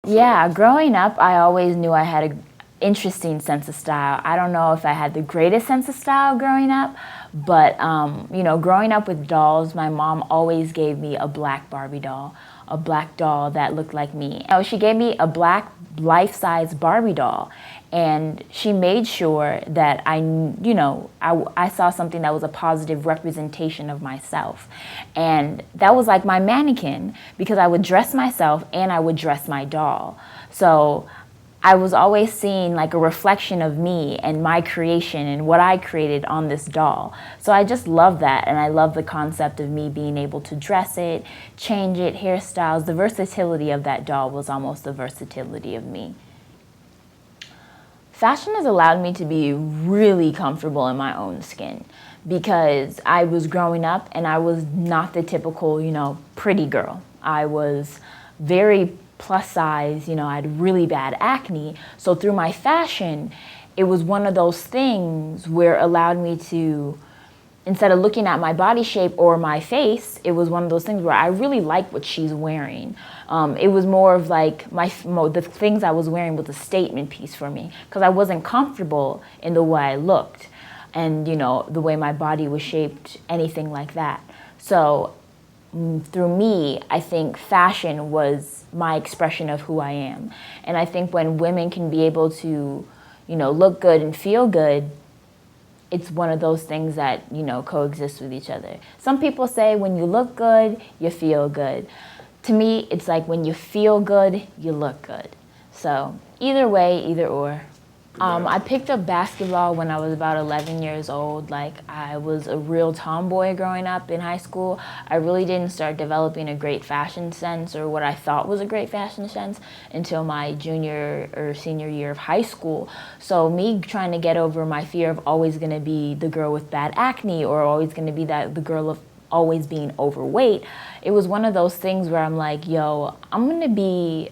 Yeah, growing up, I always knew I had an interesting sense of style. I don't know if I had the greatest sense of style growing up, but growing up with dolls, my mom always gave me a black Barbie doll, a black doll that looked like me. She gave me a black life-size Barbie doll, and she made sure that I saw something that was a positive representation of myself. And that was like my mannequin, because I would dress myself and I would dress my doll. So I was always seeing like a reflection of me and my creation and what I created on this doll. So I just love that, and I love the concept of me being able to dress it, change it, hairstyles. The versatility of that doll was almost the versatility of me. Fashion has allowed me to be really comfortable in my own skin, because I was growing up and I was not the typical, pretty girl. I was very plus size, I had really bad acne. So through my fashion, it was one of those things where it allowed me to, instead of looking at my body shape or my face, it was one of those things where I really like what she's wearing. It was more of like the things I was wearing was a statement piece for me, because I wasn't comfortable in the way I looked and, the way my body was shaped, anything like that. So through me, I think fashion was my expression of who I am. And I think when women can be able to, look good and feel good, it's one of those things that, coexist with each other. Some people say when you look good, you feel good. To me, it's like when you feel good, you look good. So either way, either or. I picked up basketball when I was about 11 years old. Like, I was a real tomboy growing up in high school. I really didn't start developing a great fashion sense, or what I thought was a great fashion sense, until my junior or senior year of high school. So me trying to get over my fear of always going to be the girl with bad acne, or always going to be the girl of always being overweight, it was one of those things where I'm like, yo, I'm going to be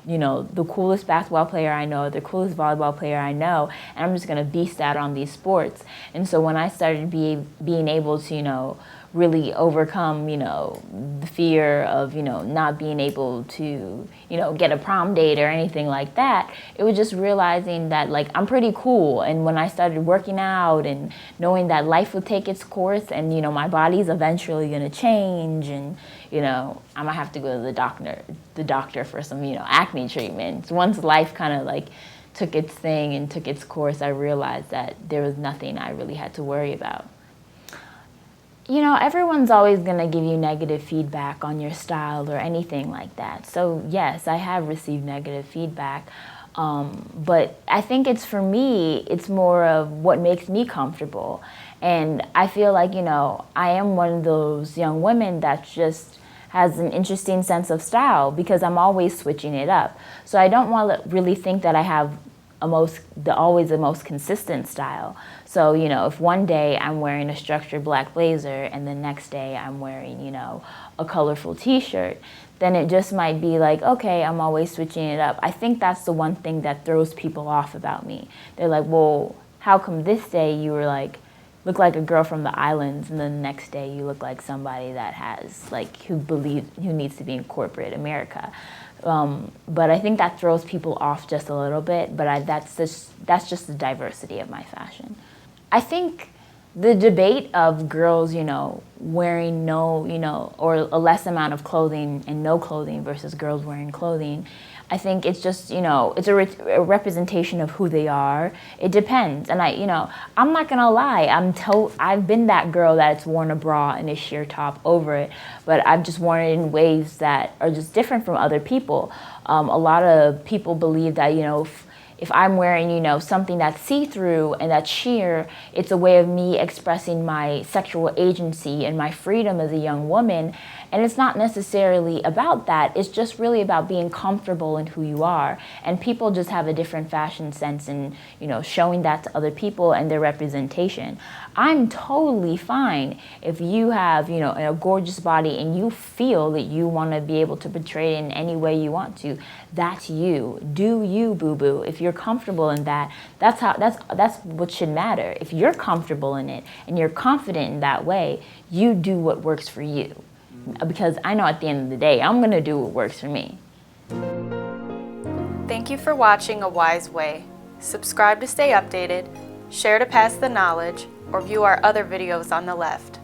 the coolest basketball player I know, the coolest volleyball player I know, and I'm just going to beast out on these sports. And so when I started being able to, really overcome, the fear of, not being able to, get a prom date or anything like that, it was just realizing that, like, I'm pretty cool. And when I started working out and knowing that life would take its course and, my body's eventually going to change, and, I might have to go to the doctor for some, acne treatments. Once life kind of like took its thing and took its course, I realized that there was nothing I really had to worry about. Everyone's always going to give you negative feedback on your style or anything like that. So yes, I have received negative feedback. But I think for me, it's more of what makes me comfortable. And I feel like, I am one of those young women that just has an interesting sense of style, because I'm always switching it up. So I don't want to really think that I have always the most consistent style. So, if one day I'm wearing a structured black blazer and the next day I'm wearing, a colorful t-shirt, then it just might be like, okay, I'm always switching it up. I think that's the one thing that throws people off about me. They're like, well, how come this day you were like, look like a girl from the islands, and then the next day you look like somebody that has, like, who needs to be in corporate America. But I think that throws people off just a little bit, but that's just the diversity of my fashion. I think the debate of girls, wearing no, or a less amount of clothing and no clothing versus girls wearing clothing, I think it's just, it's a representation of who they are. It depends. And I'm not going to lie. I've been that girl that's worn a bra and a sheer top over it, but I've just worn it in ways that are just different from other people. A lot of people believe that, if I'm wearing, something that's see-through and that's sheer, it's a way of me expressing my sexual agency and my freedom as a young woman. And it's not necessarily about that. It's just really about being comfortable in who you are. And people just have a different fashion sense and, showing that to other people and their representation. I'm totally fine if you have, a gorgeous body and you feel that you want to be able to portray it in any way you want to. That's you. Do you, boo-boo. If you're comfortable in that, that's what should matter. If you're comfortable in it and you're confident in that way, you do what works for you. Because I know at the end of the day, I'm going to do what works for me. Thank you for watching A Wise Way. Subscribe to stay updated, share to pass the knowledge, or view our other videos on the left.